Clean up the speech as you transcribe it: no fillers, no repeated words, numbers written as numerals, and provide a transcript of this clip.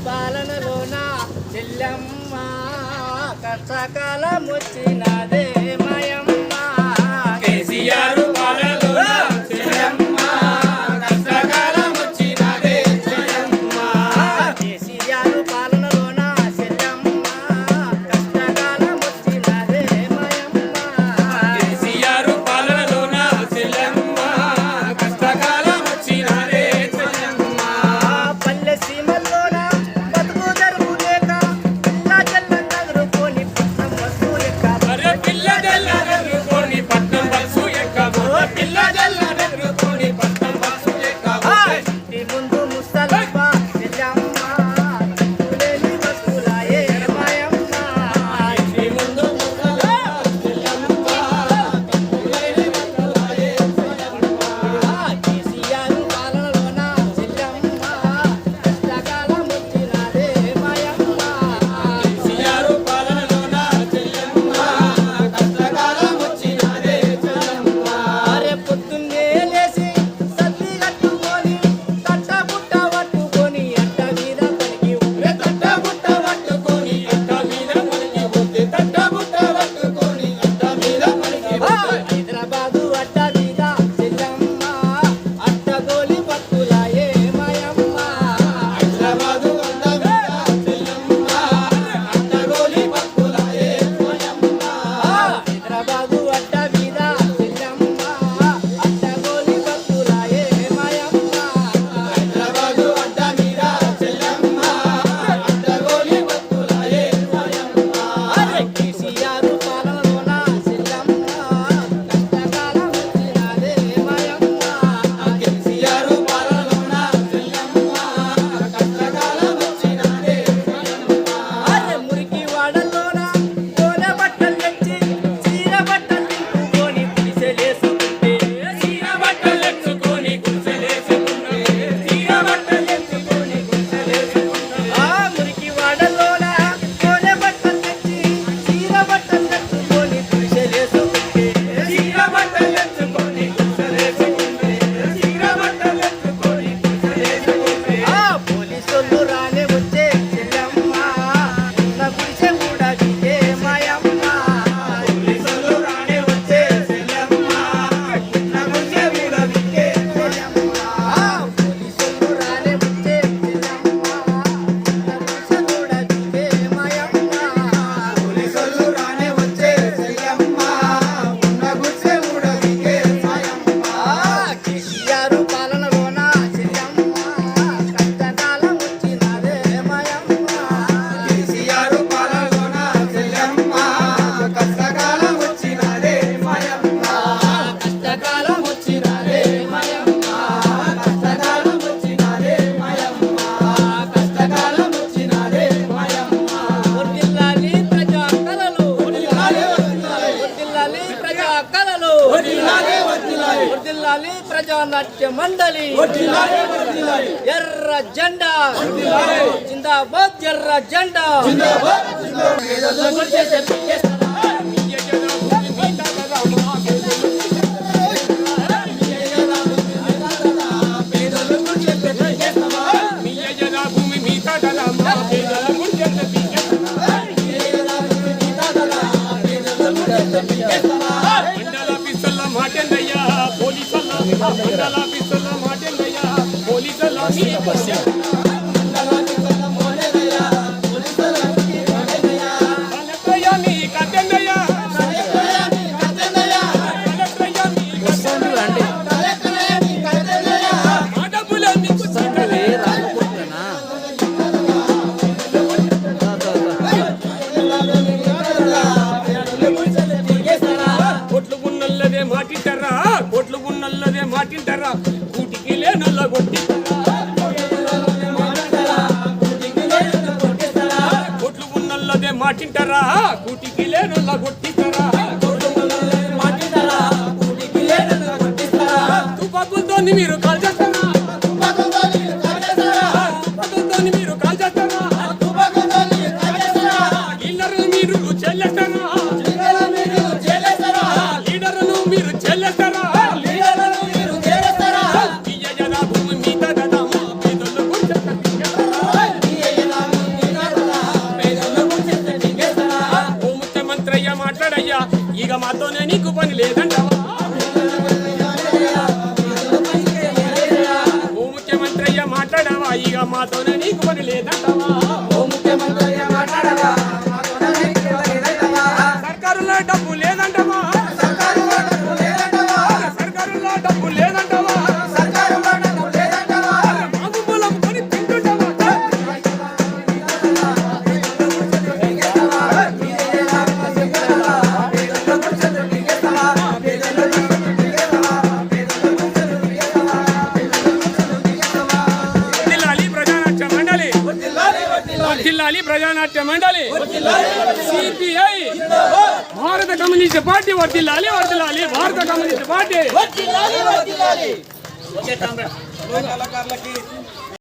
పాలనలోన చెల్లెమ్మ కష్టకాలం వచ్చినదే మాయమ్మ కేసీఆర్ పాలనలోన చెల్లెమ్మ కష్టకాలం వచ్చినదే చెల్లెమ్మ కేసీఆర్ పాలనలోన చెల్లెమ్మ కష్టకాలం వచ్చినదే మాయమ్మ కేసీఆర్ పాలనలోన చెల్లెమ్మ కష్టకాలం వచ్చినదే చెల్లెమ్మ పల్లె సీమల్లోన బతుకు జరుగు లేక పిల్ల జల్లంగా ఎదుర్కొని పట్నం వస్తూ ఎక్క అరే పిల్ల జల్లెదుర్కొని పట్నం బస్సు ఎక్కబోతే పిల్ల జల్లెదుర్కొని పట్నం బస్సు ఎక్కబోతే ఇంటి ముందు ముసలమ్మ చెల్లమ్మ లేని బతుకులాయే మాయమ్మ ఇంటి ముందు ముసలమ్మ చెల్లెమ్మ లేని బతుకులాయే కేసీఆర్ పాలనలోన చెల్లమ్మ కష్టకాలం వచ్చినదే మాయమ్మ కేసీఆర్ పాలనలోన చెల్లెమ్మ కష్టకాలం వచ్చినదే చెల్లెమ్మ అరే పొద్దున్నే లేసి సద్ది కట్టుకొని తట్ట పుట్ట పట్టుకొని అట్ట మీద పలికి రే తట్ట బుట్ట పట్టుకొని అట్ట మీద పలికి పోతే తట్ట బుట్ట పట్టుకొని అట్ట మీద పలికి పోతే హైదరాబాదు అట్ట మీద చెల్లమ్మ అట్ట గోలి పట్టులాయే మాయమ్మ హైదరాబాదు అడ్డ మీద చెల్లెమ్మ అడ్డగోలి పక్కులాయే చెల్లెమ్మ హైదరాబాదు అట్ట మీద చెల్లమ్మ అట్ట గోలి పట్టులాయే మాయమ్మ హైదరాబాదు అడ్డ మీద చెల్లెమ్మ అడ్డగోలి పక్కులాయే చెల్లెమ్మ అరే కేసీఆర్ పాలనలోన చెల్లమ్మ కష్టకాలం వచ్చినదే మాయమ్మ కేసీఆర్ పాలనలోన చెల్లెమ్మ కష్టకాలం వచ్చినదే చెల్లెమ్మ అరే మురికి వాడలోన కోన బట్టలు తెచ్చి చీర బట్టలు తిప్పుకొని పిలిసలేసుకుంటే చీర బట్టలెత్తుకొని గుడిసెలేసుకుంటే చీర బట్టలెత్తుకొని గుడిసెలేసుకుంటే ఆ మురికి వాడలోన కోన బట్టలు తెచ్చి చీర బట్టలు తెచ్చుకొని పిలిసలేసుకుంటే చీర బట్టలెత్తుకొని గుడిసెలేసుకుంటే చీర బట్టలెత్తుకొని గుడిసెలేసుకుంటే ఆ పోలీసోళ్ళు రానే వచ్చే చెల్లమ్మ ఉన్న గుడిసె కూడా దిగే మాయమ్మ పోలీసులు రానే వచ్చే చెల్లెమ్మ ఉన్న గుడిసె కూడా దిగే పోలీసోళ్ళు రానే వచ్చే చెల్లమ్మ ఉన్న గుడిసె కూడా దిగే మాయమ్మ పోలీసులు రానే వచ్చే చెల్లెమ్మ ఉన్న గుడిసె కూడా దిగే సాయమ్మ కేసీఆర్ పాలనలోన చెల్లమ్మ కష్టకాలం వచ్చినదే మాయమ్మ కేసీఆర్ పాలనలోన చెల్లెమ్మ కష్టకాలం వచ్చినదే మాయమ్మ కష్టకాలం వచ్చినదే మాయమ్మ కష్టకాలం వచ్చినదే మాయమ్మ కష్టకాలం వచ్చినదే మాయమ్మ వర్ధిల్లాలి ప్రజా కళలు వర్ధిల్లాలి, వర్ధిల్లాలి ప్రజా కళలు వర్ధిల్లాలి, వర్ధిల్లాలి. వర్ధిల్లాలి ప్రజా నాట్య మండలి వర్ధిల్లాలి, వర్ధిల్లాలి. ఎర్ర జెండా జిందాబాద్ ఎర్ర జెండా భూమి మీత మండల పిస్తల మాటెందయ్యా పోలీసల్ల మండల పిస్తల మాటెందయ్యా పోలీసల్ల మీ పస్య మండల పిస్తల మాటెందయ్యా పోలీసల్ల మీ మాటెందయ్యా కలెక్టరయ్యా మీ కట్టెందయ్యా కలెక్టరయ్యా మీ కట్టెందయ్యా కలెక్టరయ్యా మీ కట్టెందయ్యా కలెక్టరయ్యా మీ కట్టెందయ్యా మాటబుల మీకు చిట్టలే కోట్లు ఉన్నల్లదే మాటింటారా కోట్లు ఉన్నల్లదే మాటింటారా కూటికి లేనల్ల కొట్టిస్తారా కోట్లు ఉన్నల్లదే మాటింటారా కూటికి లేనల్ల కొట్టిస్తారా తుపాకులతో మీరు కాల్చేస్తారా తుపాకులతో మీరు కాల్చేస్తారా ఇల్లరు మీరు చెల్లేస్తారా లీడర్ను మీరు చెల్లేస్తారా భూమి మీద పేదలు ఇక మాతోనే నీకు పని లేదంటావా ఓ ముఖ్యమంత్రి మాట్లాడరా మాతోనే నీకు పని లేదంటావా సర్కారులో డబ్బు లేదంటావా సర్కారులో డబ్బు లేదంటావా సర్కారులో డబ్బు లేదంటావా సర్కారులో డబ్బు లేదంటావా మాకు పొలం కొని తింటుంటావా జిల్లాలి ప్రజానాట్య మండలి సిపిఐ భారత కమ్యూనిస్ట్ పార్టీ వర్ధిల్లాలి వర్ధిల్లాలి భారత కమ్యూనిస్ట్ పార్టీ